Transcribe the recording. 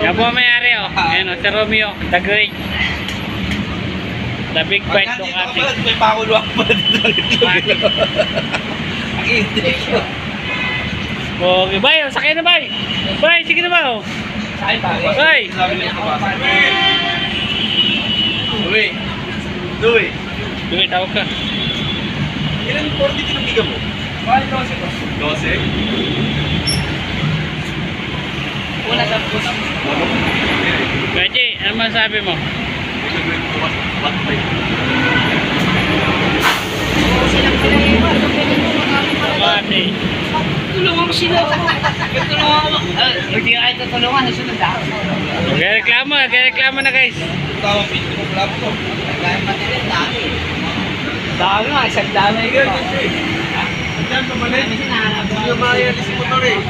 Yan po ang may-ari oh. Ayan oh, si Romeo, the great. The big bite ng ating. May pakulo ako pala dito. Ang intik. Okay, bay, oh, sakay na bay. Bay, sige na ba oh. Sakay pa. Bay. Uy. Uy. Duwi, tawag ka. Ilan 40 kilobigan mo? 12 po. 12? Una sa puso. Pwede, ano masabi mo? Silang pala yung iba. Pwede. Tulungan ko sila. Tulungan ko. Hindi ka kahit tutulungan. Nasunod ako. Nagreklamo na guys. Tawang video ko pala po. Kaya pati rin dami. Dami nga. Isang dami ko. Diyan pa mali. Hindi ba yan si motor eh?